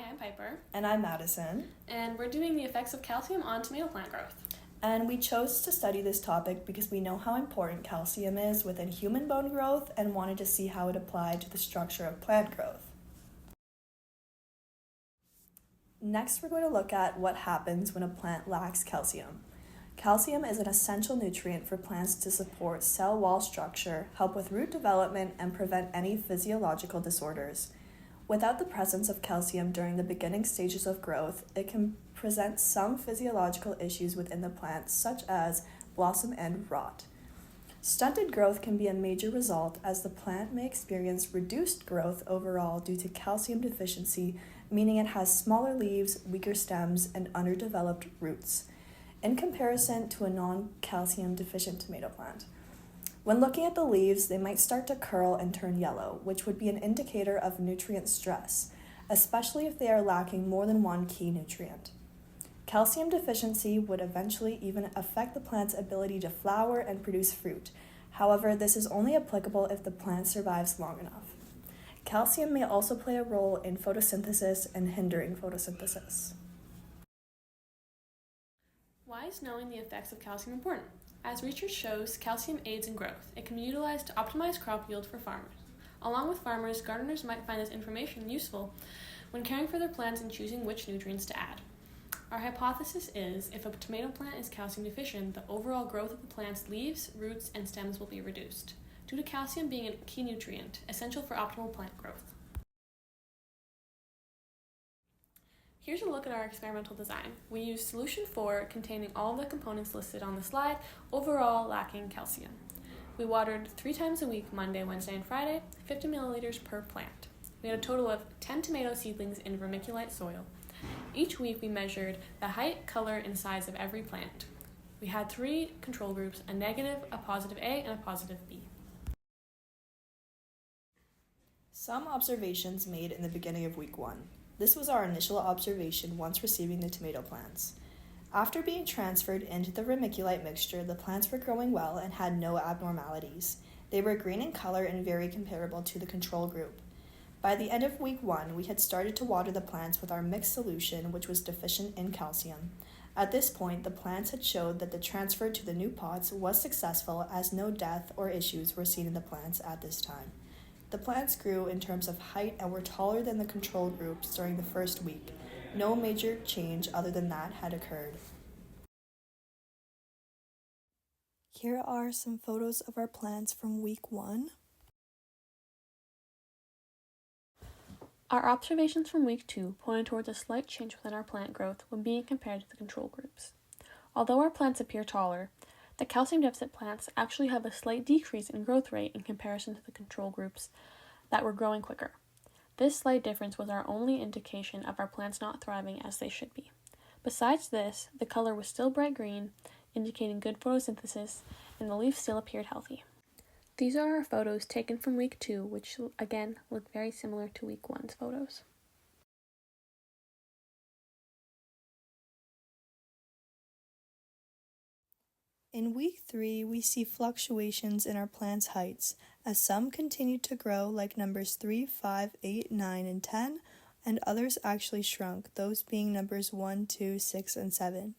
I'm Piper. And I'm Madison. And we're doing the effects of calcium on tomato plant growth. And we chose to study this topic because we know how important calcium is within human bone growth and wanted to see how it applied to the structure of plant growth. Next, we're going to look at what happens when a plant lacks calcium. Calcium is an essential nutrient for plants to support cell wall structure, help with root development, and prevent any physiological disorders. Without the presence of calcium during the beginning stages of growth, it can present some physiological issues within the plant, such as blossom end rot. Stunted growth can be a major result, as the plant may experience reduced growth overall due to calcium deficiency, meaning it has smaller leaves, weaker stems, and underdeveloped roots, in comparison to a non-calcium deficient tomato plant. When looking at the leaves, they might start to curl and turn yellow, which would be an indicator of nutrient stress, especially if they are lacking more than one key nutrient. Calcium deficiency would eventually even affect the plant's ability to flower and produce fruit. However, this is only applicable if the plant survives long enough. Calcium may also play a role in photosynthesis and hindering photosynthesis. Why is knowing the effects of calcium important? As research shows, calcium aids in growth. It can be utilized to optimize crop yield for farmers. Along with farmers, gardeners might find this information useful when caring for their plants and choosing which nutrients to add. Our hypothesis is, if a tomato plant is calcium deficient, the overall growth of the plant's leaves, roots, and stems will be reduced, due to calcium being a key nutrient, essential for optimal plant growth. Here's a look at our experimental design. We used solution 4 containing all of the components listed on the slide, overall lacking calcium. We watered 3 times a week, Monday, Wednesday, and Friday, 50 milliliters per plant. We had a total of 10 tomato seedlings in vermiculite soil. Each week we measured the height, color, and size of every plant. We had 3 control groups, a negative, a positive A, and a positive B. Some observations made in the beginning of week 1. This was our initial observation once receiving the tomato plants. After being transferred into the vermiculite mixture, the plants were growing well and had no abnormalities. They were green in color and very comparable to the control group. By the end of week 1, we had started to water the plants with our mixed solution, which was deficient in calcium. At this point, the plants had showed that the transfer to the new pots was successful, as no death or issues were seen in the plants at this time. The plants grew in terms of height and were taller than the control groups during the first week. No major change other than that had occurred. Here are some photos of our plants from week 1. Our observations from week 2 pointed towards a slight change within our plant growth when being compared to the control groups. Although our plants appear taller, the calcium deficit plants actually have a slight decrease in growth rate in comparison to the control groups that were growing quicker. This slight difference was our only indication of our plants not thriving as they should be. Besides this, the color was still bright green, indicating good photosynthesis, and the leaves still appeared healthy. These are our photos taken from week 2, which again look very similar to week 1's photos. In week 3, we see fluctuations in our plants' heights, as some continued to grow, like numbers 3, 5, 8, 9, and 10, and others actually shrunk, those being numbers 1, 2, 6, and 7.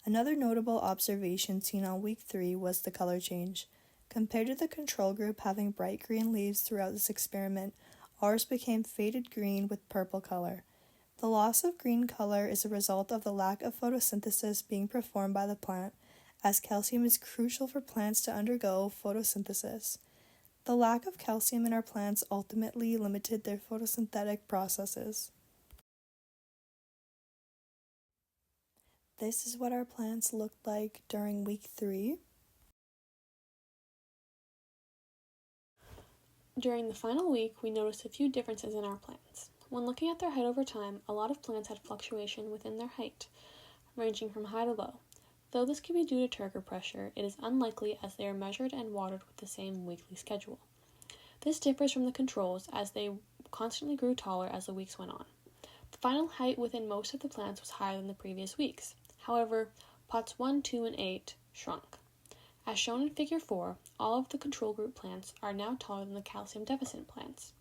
Another notable observation seen on week 3 was the color change. Compared to the control group having bright green leaves throughout this experiment, ours became faded green with purple color. The loss of green color is a result of the lack of photosynthesis being performed by the plant, as calcium is crucial for plants to undergo photosynthesis. The lack of calcium in our plants ultimately limited their photosynthetic processes. This is what our plants looked like during week 3. During the final week, we noticed a few differences in our plants. When looking at their height over time, a lot of plants had fluctuation within their height, ranging from high to low. Though this could be due to turgor pressure, it is unlikely as they are measured and watered with the same weekly schedule. This differs from the controls as they constantly grew taller as the weeks went on. The final height within most of the plants was higher than the previous weeks. However, pots 1, 2, and 8 shrunk. As shown in figure 4, all of the control group plants are now taller than the calcium deficit plants,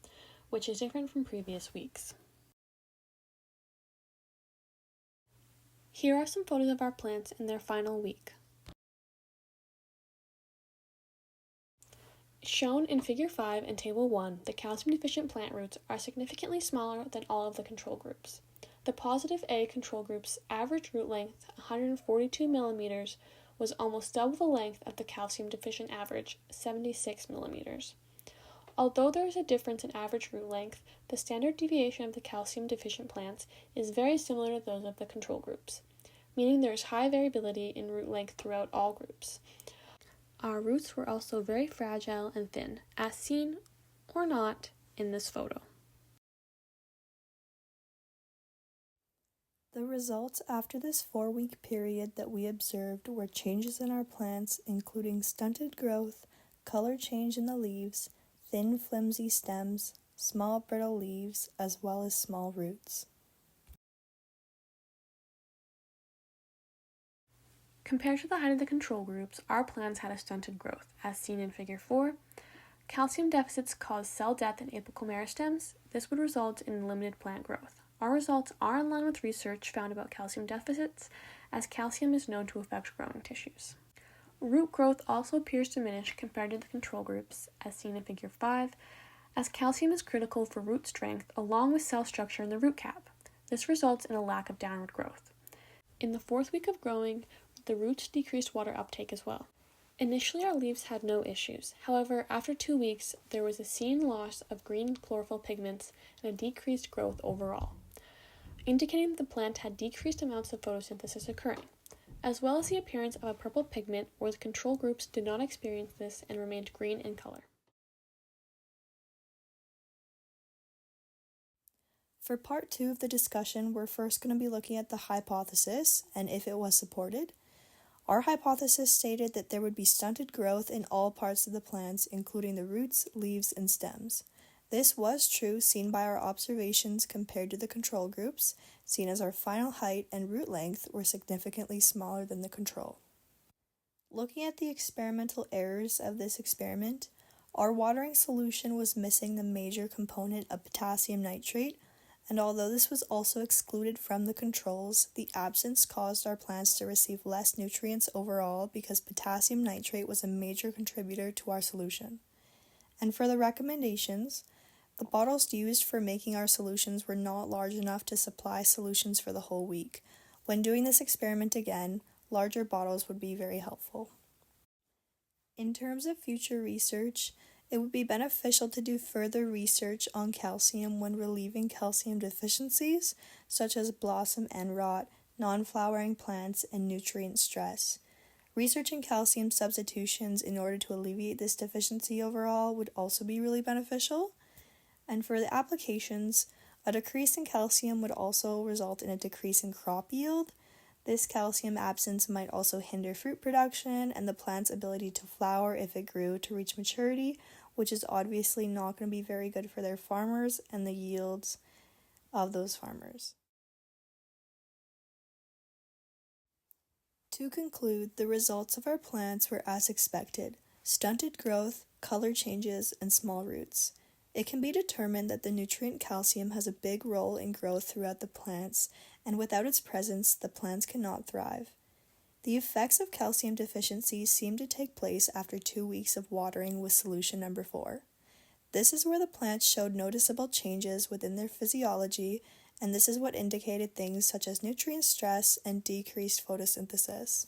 which is different from previous weeks. Here are some photos of our plants in their final week. Shown in Figure 5 and Table 1, the calcium-deficient plant roots are significantly smaller than all of the control groups. The positive A control group's average root length, 142 millimeters, was almost double the length of the calcium-deficient average, 76 millimeters. Although there is a difference in average root length, the standard deviation of the calcium-deficient plants is very similar to those of the control groups, meaning there is high variability in root length throughout all groups. Our roots were also very fragile and thin, as seen or not in this photo. The results after this 4-week period that we observed were changes in our plants, including stunted growth, color change in the leaves, thin flimsy stems, small brittle leaves, as well as small roots. Compared to the height of the control groups, our plants had a stunted growth, as seen in Figure 4. Calcium deficits cause cell death in apical meristems. This would result in limited plant growth. Our results are in line with research found about calcium deficits, as calcium is known to affect growing tissues. Root growth also appears diminished compared to the control groups, as seen in Figure 5, as calcium is critical for root strength along with cell structure in the root cap. This results in a lack of downward growth. In the 4th week of growing, the roots decreased water uptake as well. Initially, our leaves had no issues. However, after 2 weeks, there was a seen loss of green chlorophyll pigments and a decreased growth overall, indicating that the plant had decreased amounts of photosynthesis occurring, as well as the appearance of a purple pigment where the control groups did not experience this and remained green in color. For part 2 of the discussion, we're first going to be looking at the hypothesis and if it was supported. Our hypothesis stated that there would be stunted growth in all parts of the plants, including the roots, leaves, and stems. This was true, seen by our observations compared to the control groups, seen as our final height and root length were significantly smaller than the control. Looking at the experimental errors of this experiment, our watering solution was missing the major component of potassium nitrate, and although this was also excluded from the controls, the absence caused our plants to receive less nutrients overall because potassium nitrate was a major contributor to our solution. And for the recommendations, the bottles used for making our solutions were not large enough to supply solutions for the whole week. When doing this experiment again, larger bottles would be very helpful. In terms of future research, it would be beneficial to do further research on calcium when relieving calcium deficiencies, such as blossom end rot, non-flowering plants, and nutrient stress. Researching calcium substitutions in order to alleviate this deficiency overall would also be really beneficial. And for the applications, a decrease in calcium would also result in a decrease in crop yield. This calcium absence might also hinder fruit production and the plant's ability to flower if it grew to reach maturity, which is obviously not going to be very good for their farmers and the yields of those farmers. To conclude, the results of our plants were as expected: stunted growth, color changes, and small roots. It can be determined that the nutrient calcium has a big role in growth throughout the plants, and without its presence, the plants cannot thrive. The effects of calcium deficiency seem to take place after 2 weeks of watering with solution number 4. This is where the plants showed noticeable changes within their physiology, and this is what indicated things such as nutrient stress and decreased photosynthesis.